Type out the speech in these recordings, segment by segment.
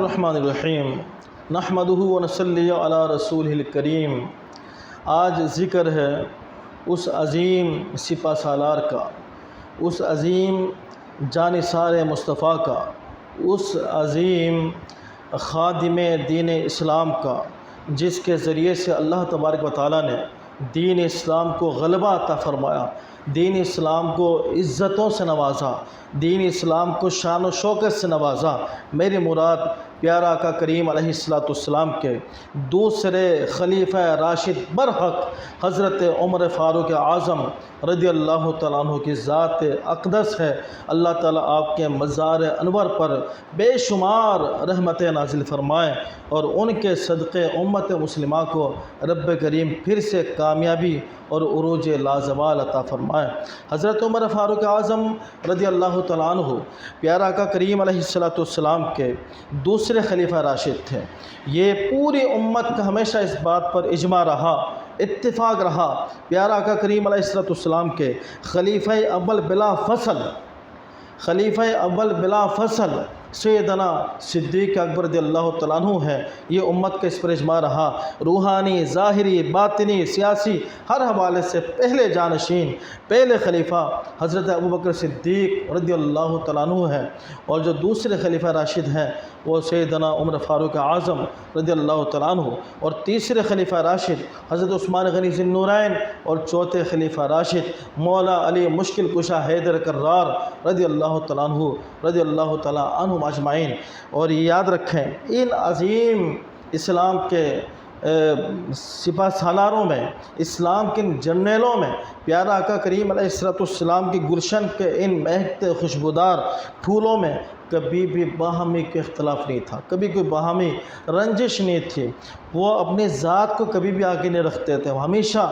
الرحمن الرحیم نحمدہ ونصلی علی رسولہ الکریم۔ آج ذکر ہے اس عظیم سپہ سالار کا، اس عظیم جانثار مصطفیٰ کا، اس عظیم خادم دین اسلام کا، جس کے ذریعے سے اللہ تبارک و تعالیٰ نے دین اسلام کو غلبہ عطا فرمایا، دین اسلام کو عزتوں سے نوازا، دین اسلام کو شان و شوکت سے نوازا۔ میری مراد پیارا آقا کریم علیہ السلام کے دوسرے خلیفہ راشد برحق حضرت عمر فاروق اعظم رضی اللہ تعالیٰ عنہ کی ذات اقدس ہے۔ اللہ تعالیٰ آپ کے مزار انور پر بے شمار رحمت نازل فرمائیں اور ان کے صدقے امت مسلمہ کو رب کریم پھر سے کامیابی اور عروج لازوال عطا فرمائیں۔ حضرت عمر فاروق اعظم رضی اللہ تعالیٰ عنہ پیارا آقا کریم علیہ السلام کے دوسرے خلیفہ راشد تھے۔ یہ پوری امت کا ہمیشہ اس بات پر اجماع رہا، اتفاق رہا، پیارا آقا کریم علیہ السلام کے خلیفہ اول بلا فصل سیدنا صدیق اکبر رضی اللہ تعالیٰ عنہ ہے۔ یہ امت کا اس پر اجماع رہا، روحانی، ظاہری، باطنی، سیاسی ہر حوالے سے پہلے جانشین، پہلے خلیفہ حضرت ابوبکر صدیق رضی اللہ تعالیٰ عنہ ہے، اور جو دوسرے خلیفہ راشد ہیں وہ سیدنا عمر فاروق اعظم رضی اللہ تعالیٰ عنہ، اور تیسرے خلیفہ راشد حضرت عثمان غنی ذی النورین، اور چوتھے خلیفہ راشد مولا علی مشکل کشا حیدر کرار رضی اللہ تعالیٰ عنہ رضی اللہ تعالیٰ عنہ اجمعین۔ اور یہ یاد رکھیں، ان عظیم اسلام کے سپہ سالاروں میں، اسلام کے جرنیلوں میں پیارا آقا کریم علیہ السلام کی گلشن کے ان مہکتے خوشبودار پھولوں میں کبھی بھی باہمی کے اختلاف نہیں تھا، کبھی کوئی باہمی رنجش نہیں تھی۔ وہ اپنی ذات کو کبھی بھی آگے نہیں رکھتے تھے، وہ ہمیشہ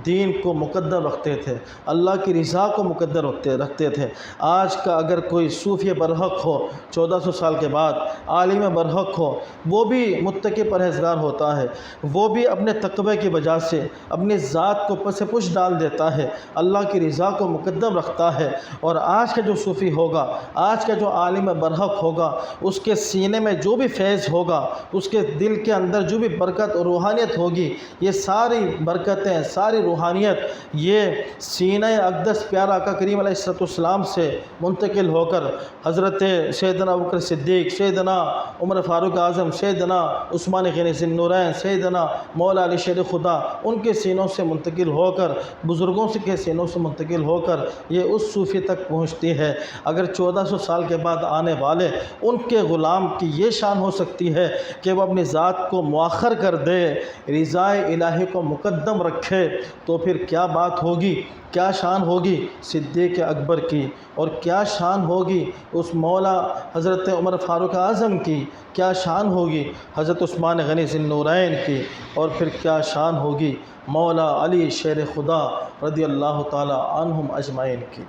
دین کو مقدم رکھتے تھے، اللہ کی رضا کو مقدم رکھتے تھے۔ آج کا اگر کوئی صوفی برحق ہو 1400 سال کے بعد، عالم برحق ہو، وہ بھی متقی پرہیزگار ہوتا ہے، وہ بھی اپنے تقوی کی وجہ سے اپنی ذات کو پس پش ڈال دیتا ہے، اللہ کی رضا کو مقدم رکھتا ہے۔ اور آج کا جو صوفی ہوگا، آج کا جو عالم برحق ہوگا، اس کے سینے میں جو بھی فیض ہوگا، اس کے دل کے اندر جو بھی برکت اور روحانیت ہوگی، یہ ساری برکتیں، ساری روحانیت یہ سینہ اقدس پیارا آقا کریم علیہ السلام سے منتقل ہو کر حضرت سیدنا ابوبکر صدیق، سیدنا عمر فاروق اعظم، سیدنا عثمان غنی ذی النورین، سیدنا مولا علی شیر خدا، ان کے سینوں سے منتقل ہو کر، بزرگوں کے سینوں سے منتقل ہو کر یہ اس صوفی تک پہنچتی ہے۔ اگر 1400 سال کے بعد آنے والے ان کے غلام کی یہ شان ہو سکتی ہے کہ وہ اپنی ذات کو مؤخر کر دے، رضا الہی کو مقدم رکھے، تو پھر کیا بات ہوگی، کیا شان ہوگی صدیق اکبر کی، اور کیا شان ہوگی اس مولا حضرت عمر فاروق اعظم کی، کیا شان ہوگی حضرت عثمان غنی ذی النورین کی، اور پھر کیا شان ہوگی مولا علی شیر خدا رضی اللہ تعالی عنہم اجمعین کی۔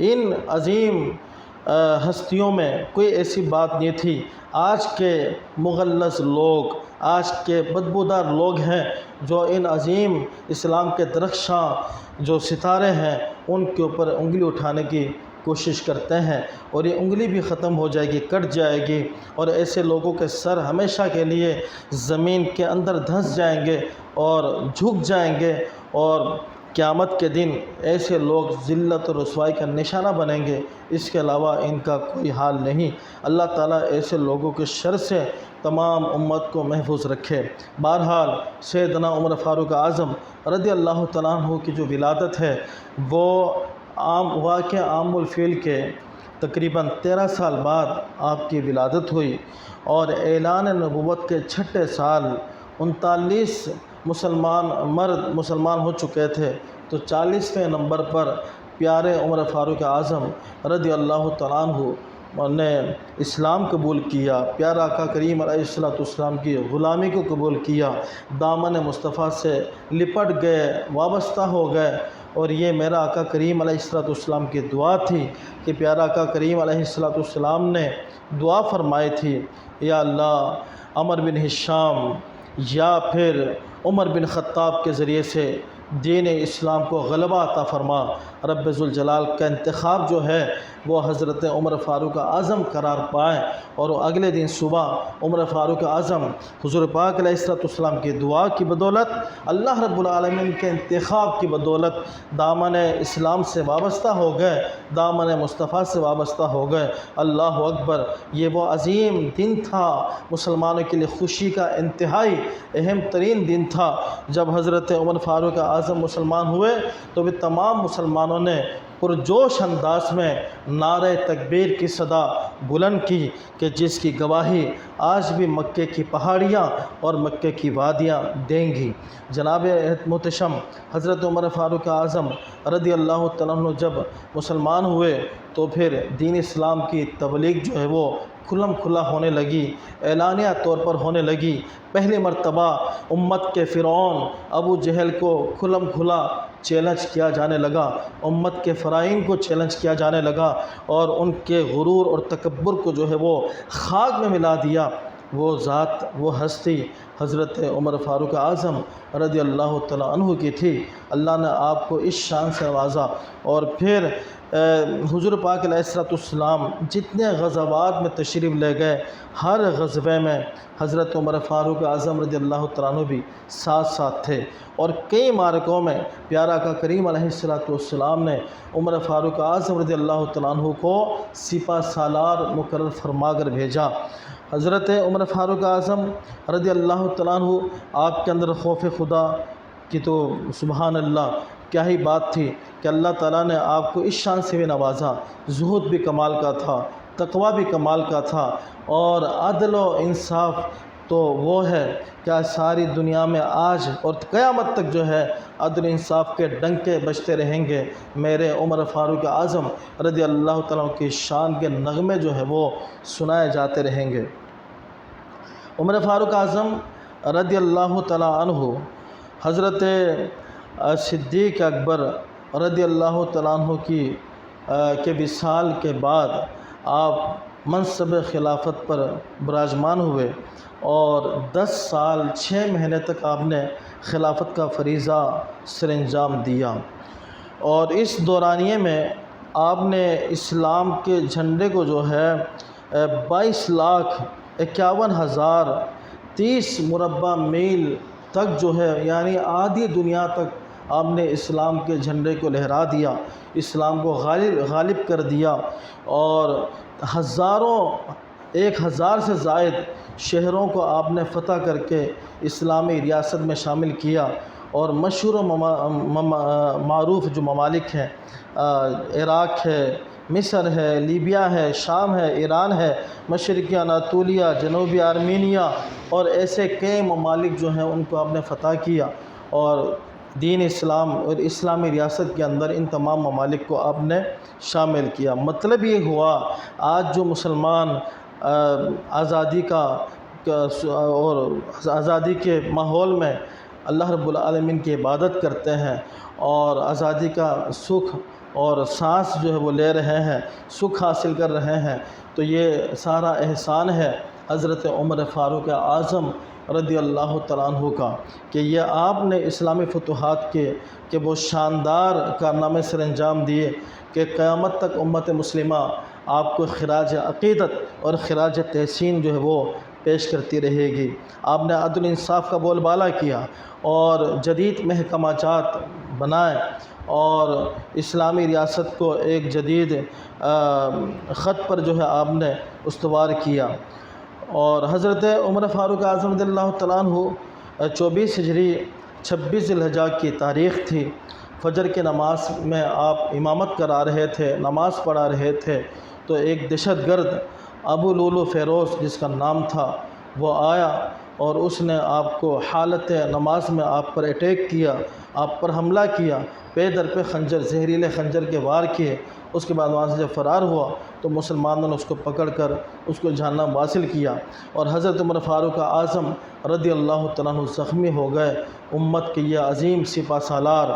ان عظیم ہستیوں میں کوئی ایسی بات نہیں تھی۔ آج کے مغلظ لوگ، آج کے بدبودار لوگ ہیں جو ان عظیم اسلام کے درخشاں جو ستارے ہیں ان کے اوپر انگلی اٹھانے کی کوشش کرتے ہیں، اور یہ انگلی بھی ختم ہو جائے گی، کٹ جائے گی، اور ایسے لوگوں کے سر ہمیشہ کے لیے زمین کے اندر دھنس جائیں گے اور جھک جائیں گے، اور قیامت کے دن ایسے لوگ ذلت و رسوائی کا نشانہ بنیں گے، اس کے علاوہ ان کا کوئی حال نہیں۔ اللہ تعالیٰ ایسے لوگوں کے شر سے تمام امت کو محفوظ رکھے۔ بہرحال سیدنا عمر فاروق اعظم رضی اللہ تعالیٰ عنہ کی جو ولادت ہے وہ واقع عام الفیل کے تقریباً 13 سال بعد آپ کی ولادت ہوئی، اور اعلان نبوت کے 6 سال 39 مرد مسلمان ہو چکے تھے، تو 40ویں نمبر پر پیارے عمر فاروق اعظم رضی اللہ تعالیٰ عنہ نے اسلام قبول کیا، پیارا آقا کریم علیہ السلام کی غلامی کو قبول کیا، دامن مصطفیٰ سے لپٹ گئے، وابستہ ہو گئے۔ اور یہ میرا آقا کریم علیہ السلام کی دعا تھی کہ پیارا آقا کریم علیہ السلام نے دعا فرمائی تھی، یا اللہ عمر بن ہشام یا پھر عمر بن خطاب کے ذریعے سے دین اسلام کو غلبہ عطا فرما۔ رب ذوالجلال کا انتخاب جو ہے وہ حضرت عمر فاروق اعظم قرار پائے، اور اگلے دن صبح عمر فاروق اعظم حضور پاک علیہ السلام کی دعا کی بدولت، اللہ رب العالمین کے انتخاب کی بدولت دامن اسلام سے وابستہ ہو گئے، دامن مصطفیٰ سے وابستہ ہو گئے۔ اللہ اکبر! یہ وہ عظیم دن تھا، مسلمانوں کے لیے خوشی کا انتہائی اہم ترین دن تھا۔ جب حضرت عمر فاروق اعظم مسلمان ہوئے تو بھی تمام مسلمانوں نے پرجوش انداز میں نعرہ تکبیر کی صدا بلند کی، کہ جس کی گواہی آج بھی مکے کی پہاڑیاں اور مکے کی وادیاں دیں گی۔ جناب محتشم حضرت عمر فاروق اعظم رضی اللہ تعالیٰ عنہ جب مسلمان ہوئے تو پھر دین اسلام کی تبلیغ جو ہے وہ کھلم کھلا ہونے لگی، اعلانیہ طور پر ہونے لگی۔ پہلی مرتبہ امت کے فرعون ابو جہل کو کھلم کھلا چیلنج کیا جانے لگا، امت کے فرائین کو چیلنج کیا جانے لگا، اور ان کے غرور اور تکبر کو جو ہے وہ خاک میں ملا دیا۔ وہ ذات، وہ ہستی حضرت عمر فاروق اعظم رضی اللہ تعالیٰ عنہ کی تھی۔ اللہ نے آپ کو اس شان سے نوازا، اور پھر حضور پاک علیہ السلام جتنے غزوات میں تشریف لے گئے، ہر غزوے میں حضرت عمر فاروق اعظم رضی اللہ تعالیٰ عنہ بھی ساتھ ساتھ تھے، اور کئی معرکوں میں پیارا کا کریم علیہ السلام نے عمر فاروق اعظم رضی اللہ تعالیٰ عنہ کو سپہ سالار مقرر فرما کر بھیجا۔ حضرت عمر فاروق اعظم رضی اللہ تعالیٰ عنہ، آپ کے اندر خوف خدا کی تو سبحان اللہ کیا ہی بات تھی کہ اللہ تعالیٰ نے آپ کو اس شان سے بھی نوازا۔ زہد بھی کمال کا تھا، تقوی بھی کمال کا تھا، اور عدل و انصاف تو وہ ہے کہ ساری دنیا میں آج اور قیامت تک جو ہے عدل و انصاف کے ڈنکے بجتے رہیں گے۔ میرے عمر فاروق اعظم رضی اللہ تعالیٰ کی شان کے نغمے جو ہے وہ سنائے جاتے رہیں گے۔ عمر فاروق اعظم رضی اللہ تعالیٰ عنہ حضرت صدیق اکبر رضی اللہ تعالیٰ عنہ کے وصال کے بعد آپ منصب خلافت پر براجمان ہوئے، اور 10 سال 6 مہینے تک آپ نے خلافت کا فریضہ سر انجام دیا، اور اس دورانیے میں آپ نے اسلام کے جھنڈے کو جو ہے 22,51,030 مربع میل تک جو ہے، یعنی آدھی دنیا تک آپ نے اسلام کے جھنڈے کو لہرا دیا، اسلام کو غالب کر دیا، اور 1000 سے زائد شہروں کو آپ نے فتح کر کے اسلامی ریاست میں شامل کیا، اور مشہور و معروف جو ممالک ہیں، عراق ہے، مصر ہے، لیبیا ہے، شام ہے، ایران ہے، مشرقی اناطولیہ، جنوبی آرمینیا، اور ایسے کئی ممالک جو ہیں ان کو آپ نے فتح کیا، اور دین اسلام اور اسلامی ریاست کے اندر ان تمام ممالک کو آپ نے شامل کیا۔ مطلب یہ ہوا آج جو مسلمان آزادی کا اور آزادی کے ماحول میں اللہ رب العالمین کی عبادت کرتے ہیں، اور آزادی کا سکھ اور سانس جو ہے وہ لے رہے ہیں، سکھ حاصل کر رہے ہیں، تو یہ سارا احسان ہے حضرت عمر فاروق اعظم رضی اللہ تعالیٰ عنہ کا، کہ یہ آپ نے اسلامی فتوحات کے وہ شاندار کارنامے سر انجام دیے کہ قیامت تک امت مسلمہ آپ کو خراج عقیدت اور خراج تحسین جو ہے وہ پیش کرتی رہے گی۔ آپ نے عدل انصاف کا بول بالا کیا، اور جدید محکمہ جات بنائے، اور اسلامی ریاست کو ایک جدید خط پر جو ہے آپ نے استوار کیا۔ اور حضرت عمر فاروق اعظم رضی اللہ تعالیٰ عنہ 24 ہجری 26 ذی الحجہ کی تاریخ تھی، فجر کی نماز میں آپ امامت کرا رہے تھے، نماز پڑھا رہے تھے، تو ایک دہشت گرد ابو لولو فیروز جس کا نام تھا وہ آیا، اور اس نے آپ کو حالت نماز میں آپ پر اٹیک کیا، آپ پر حملہ کیا، پے در پہ خنجر، زہریلے خنجر کے وار کیے۔ اس کے بعد وہاں سے جب فرار ہوا تو مسلمانوں نے اس کو پکڑ کر اس کو جہنم واصل کیا، اور حضرت عمر فاروق اعظم رضی اللہ تعالیٰ عنہ زخمی ہو گئے۔ امت کے یہ عظیم سپہ سالار،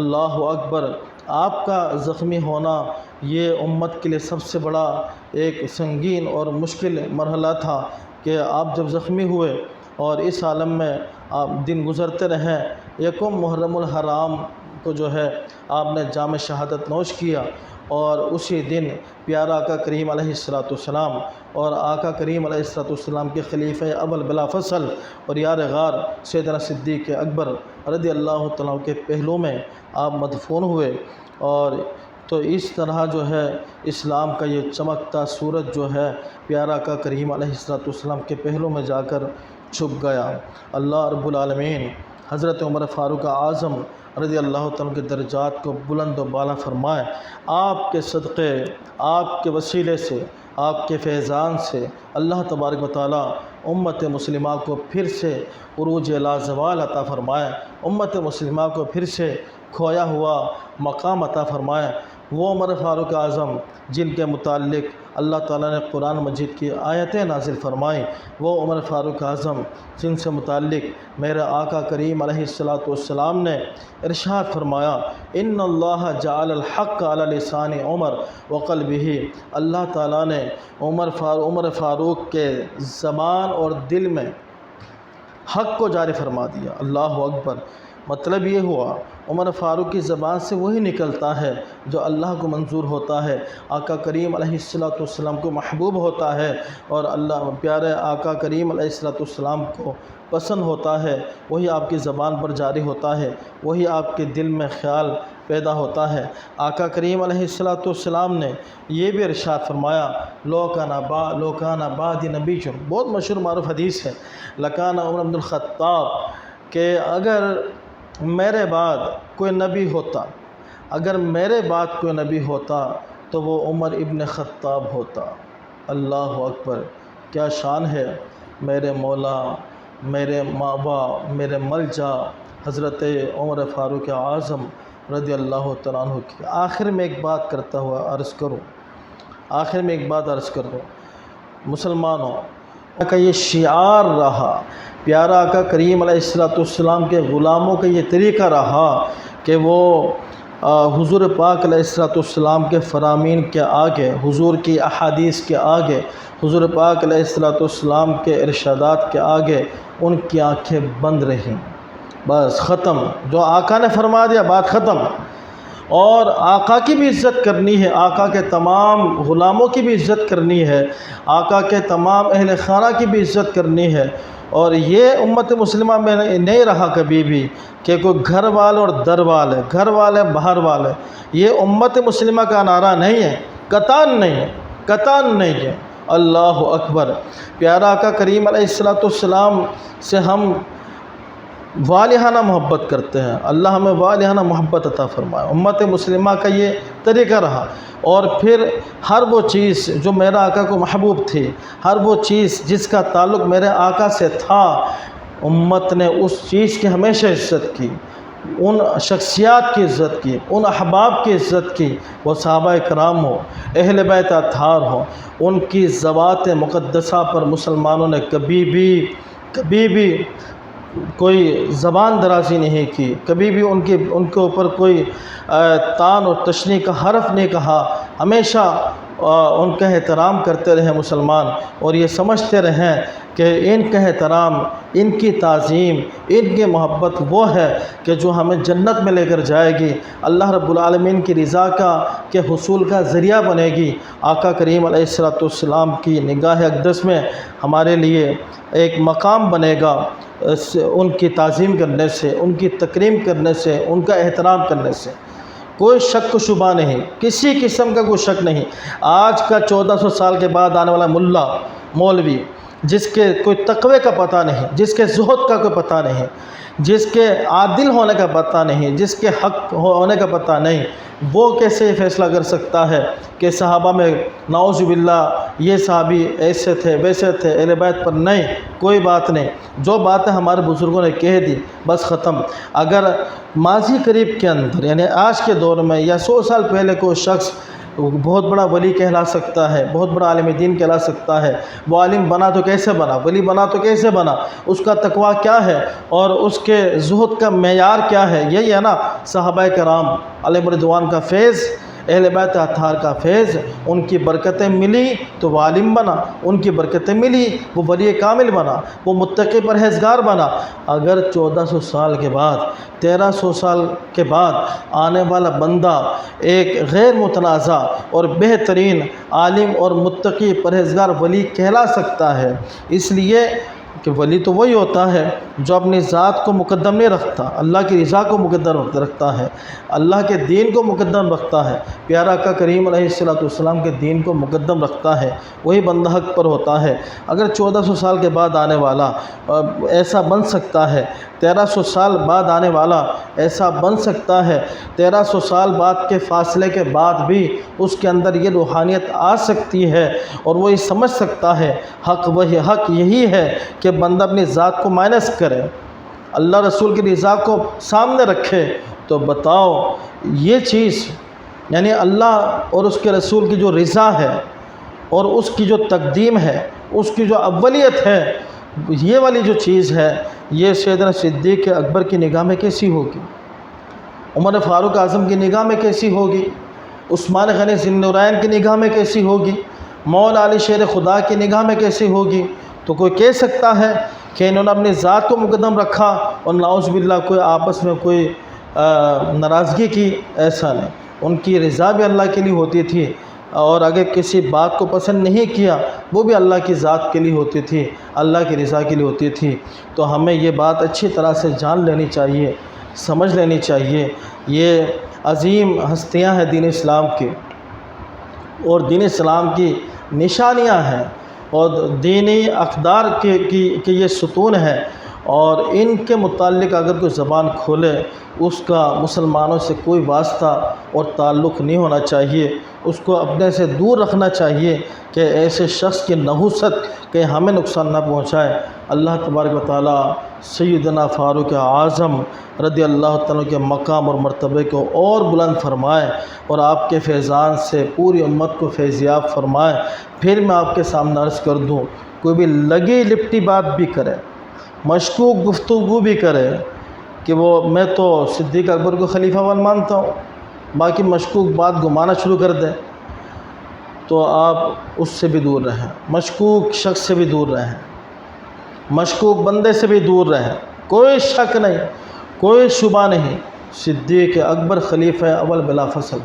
اللہ اکبر، آپ کا زخمی ہونا یہ امت کے لیے سب سے بڑا ایک سنگین اور مشکل مرحلہ تھا، کہ آپ جب زخمی ہوئے اور اس عالم میں آپ دن گزرتے رہیں، یکم محرم الحرام کو جو ہے آپ نے جام شہادت نوش کیا، اور اسی دن پیارا آقا کریم علیہ السلام اور آقا کریم علیہ السلام کے خلیفہ اول بلا فصل اور یار غار سیدنا صدیق اکبر رضی اللہ تعالیٰ کے پہلو میں آپ مدفون ہوئے۔ اور تو اس طرح جو ہے اسلام کا یہ چمکتا سورج جو ہے پیارا آقا کریم علیہ السلام کے پہلو میں جا کر چھپ گیا۔ اللہ رب العالمین حضرت عمر فاروق اعظم رضی اللہ تعالیٰ کے درجات کو بلند و بالا فرمائے۔ آپ کے صدقے، آپ کے وسیلے سے، آپ کے فیضان سے اللہ تبارک و تعالیٰ امت مسلمہ کو پھر سے عروج لازوال عطا فرمائے، امت مسلمہ کو پھر سے کھویا ہوا مقام عطا فرمائے۔ وہ عمر فاروق اعظم جن کے متعلق اللہ تعالیٰ نے قرآن مجید کی آیتیں نازل فرمائیں، وہ عمر فاروق اعظم جن سے متعلق میرے آقا کریم علیہ السلام نے ارشاد فرمایا، ان اللہ جعل الحق علی لسان عمر وقلبہ، اللہ تعالیٰ نے عمر فاروق کے زبان اور دل میں حق کو جاری فرما دیا۔ اللہ اکبر۔ مطلب یہ ہوا عمر فاروق کی زبان سے وہی نکلتا ہے جو اللہ کو منظور ہوتا ہے، آقا کریم علیہ السلام کو محبوب ہوتا ہے، اور اللہ پیارے آقا کریم علیہ السلام کو پسند ہوتا ہے، وہی آپ کی زبان پر جاری ہوتا ہے، وہی آپ کے دل میں خیال پیدا ہوتا ہے۔ آقا کریم علیہ السلام نے یہ بھی ارشاد فرمایا، لو کان بعدی نبی، بہت مشہور معروف حدیث ہے، لکان عمر بن الخطاب، کہ اگر میرے بعد کوئی نبی ہوتا، اگر میرے بعد کوئی نبی ہوتا تو وہ عمر ابن خطاب ہوتا۔ اللہ اکبر، کیا شان ہے میرے مولا، میرے مابا، میرے ملجا حضرت عمر فاروق اعظم رضی اللہ تعالیٰ عنہ کی۔ آخر میں ایک بات کرتا ہوا عرض کروں، مسلمانوں کا یہ شعار رہا، پیارا آقا کریم علیہ السلام کے غلاموں کا یہ طریقہ رہا کہ وہ حضور پاک علیہ السلام کے فرامین کے آگے، حضور کی احادیث کے آگے، حضور پاک علیہ السلام کے ارشادات کے آگے ان کی آنکھیں بند رہیں۔ بس ختم، جو آقا نے فرما دیا بات ختم۔ اور آقا کی بھی عزت کرنی ہے، آقا کے تمام غلاموں کی بھی عزت کرنی ہے، آقا کے تمام اہل خانہ کی بھی عزت کرنی ہے۔ اور یہ امت مسلمہ میں نہیں رہا کبھی بھی کہ کوئی گھر والے اور در والے، گھر والے باہر والے، یہ امت مسلمہ کا نعرہ نہیں ہے، قطعاً نہیں ہے۔ اللہ اکبر۔ پیارا آقا کریم علیہ السلام سے ہم والہانہ محبت کرتے ہیں، اللہ ہمیں والہانہ محبت عطا فرمائے۔ امت مسلمہ کا یہ طریقہ رہا، اور پھر ہر وہ چیز جو میرے آقا کو محبوب تھی، ہر وہ چیز جس کا تعلق میرے آقا سے تھا، امت نے اس چیز کی ہمیشہ عزت کی، ان شخصیات کی عزت کی، ان احباب کی عزت کی، وہ صحابہ کرام ہو، اہل بیت اطہار ہو، ان کی ذوات مقدسہ پر مسلمانوں نے کبھی بھی کوئی زبان درازی نہیں کی، کبھی بھی ان کے اوپر کوئی تان اور تشنیع کا حرف نہیں کہا، ہمیشہ ان کا احترام کرتے رہے مسلمان، اور یہ سمجھتے رہیں کہ ان کا احترام، ان کی تعظیم، ان کی محبت وہ ہے کہ جو ہمیں جنت میں لے کر جائے گی، اللہ رب العالمین کی رضا کے حصول کا ذریعہ بنے گی۔ آقا کریم علیہ السلام کی نگاہ اقدس میں ہمارے لیے ایک مقام بنے گا، ان کی تعظیم کرنے سے، ان کی تکریم کرنے سے، ان کا احترام کرنے سے کوئی شک و شبہ نہیں، کسی قسم کا کوئی شک نہیں۔ آج کا 1400 سال کے بعد آنے والا مولوی جس کے کوئی تقوی کا پتہ نہیں، جس کے زہد کا کوئی پتہ نہیں، جس کے عادل ہونے کا پتہ نہیں، جس کے حق ہونے کا پتہ نہیں، وہ کیسے یہ فیصلہ کر سکتا ہے کہ صحابہ میں نعوذ باللہ یہ صحابی ایسے تھے ویسے تھے، اہل بیت پر نہیں، کوئی بات نہیں۔ جو باتیں ہمارے بزرگوں نے کہہ دی بس ختم۔ اگر ماضی قریب کے اندر یعنی آج کے دور میں یا 100 سال پہلے کوئی شخص بہت بڑا ولی کہلا سکتا ہے، بہت بڑا عالم دین کہلا سکتا ہے، وہ عالم بنا تو کیسے بنا، ولی بنا تو کیسے بنا، اس کا تقویٰ کیا ہے اور اس کے زہد کا معیار کیا ہے، یہی ہے نا صحابہ کرام علیہم رضوان کا فیض، اہل بیت اطہار کا فیض، ان کی برکتیں ملی تو وہ عالم بنا، ان کی برکتیں ملی وہ ولی کامل بنا، وہ متقی پرہیزگار بنا۔ اگر 1400 سال کے بعد، 1300 سال کے بعد آنے والا بندہ ایک غیر متنازع اور بہترین عالم اور متقی پرہیزگار ولی کہلا سکتا ہے، اس لیے کہ ولی تو وہی ہوتا ہے جو اپنی ذات کو مقدم نہیں رکھتا، اللہ کی رضا کو مقدم رکھتا ہے، اللہ کے دین کو مقدم رکھتا ہے، پیارا آقا کریم علیہ السلام کے دین کو مقدم رکھتا ہے، وہی بندہ حق پر ہوتا ہے۔ اگر 1400 سال کے بعد آنے والا ایسا بن سکتا ہے، 1300 سال بعد آنے والا ایسا بن سکتا ہے، 1300 سال بعد کے فاصلے کے بعد بھی اس کے اندر یہ روحانیت آ سکتی ہے اور وہ یہ سمجھ سکتا ہے حق یہی ہے کہ بندہ اپنی ذات کو مائنس کرے، اللہ رسول کی رضا کو سامنے رکھے، تو بتاؤ یہ چیز یعنی اللہ اور اس کے رسول کی جو رضا ہے اور اس کی جو تقدیم ہے، اس کی جو اولیت ہے، یہ والی جو چیز ہے، یہ سیدنا صدیق اکبر کی نگاہ میں کیسی ہوگی، عمر فاروق اعظم کی نگاہ میں کیسی ہوگی، عثمان غنی ذی النورین کی نگاہ میں کیسی ہوگی، مولا علی شیر خدا کی نگاہ میں کیسی ہوگی؟ تو کوئی کہہ سکتا ہے کہ انہوں نے اپنی ذات کو مقدم رکھا اور نعوذ باللہ کوئی آپس میں کوئی ناراضگی کی؟ ایسا نہیں، ان کی رضا بھی اللہ کے لیے ہوتی تھی، اور اگر کسی بات کو پسند نہیں کیا وہ بھی اللہ کی ذات کے لیے ہوتی تھی، اللہ کی رضا کے لیے ہوتی تھی۔ تو ہمیں یہ بات اچھی طرح سے جان لینی چاہیے، سمجھ لینی چاہیے، یہ عظیم ہستیاں ہیں دین اسلام کی، اور دین اسلام کی نشانیاں ہیں، اور دینی اقدار کے یہ ستون ہیں، اور ان کے متعلق اگر کوئی زبان کھولے اس کا مسلمانوں سے کوئی واسطہ اور تعلق نہیں ہونا چاہیے، اس کو اپنے سے دور رکھنا چاہیے کہ ایسے شخص کی نحوست کہ ہمیں نقصان نہ پہنچائے۔ اللہ تبارک و تعالیٰ سیدنا فاروق اعظم رضی اللہ تعالیٰ کے مقام اور مرتبے کو اور بلند فرمائے، اور آپ کے فیضان سے پوری امت کو فیضیاب فرمائے۔ پھر میں آپ کے سامنے عرض کر دوں، کوئی بھی لگی لپٹی بات بھی کرے، مشکوک گفتگو بھی کرے کہ وہ میں تو صدیق اکبر کو خلیفہ ون مانتا ہوں، باقی مشکوک بات گمانا شروع کر دے، تو آپ اس سے بھی دور رہیں، مشکوک شخص سے بھی دور رہیں، مشکوک بندے سے بھی دور رہیں۔ کوئی شک نہیں، کوئی شبہ نہیں، صدیق اکبر خلیفہ اول بلا فصل،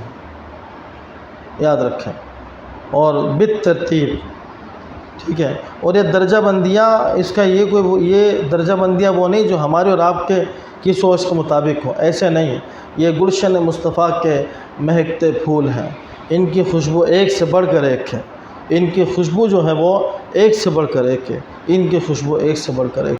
یاد رکھیں، اور بالترتیب، ٹھیک ہے۔ اور یہ درجہ بندیاں، اس کا یہ درجہ بندیاں وہ نہیں جو ہمارے اور آپ کی سوچ کے مطابق ہو، ایسے نہیں۔ یہ گلشن مصطفیٰ کے مہکتے پھول ہیں، ان کی خوشبو ایک سے بڑھ کر ایک ہے، ان کی خوشبو جو ہے وہ ایک سے بڑھ کر ایک ہے، ان کی خوشبو ایک سے بڑھ کر ایک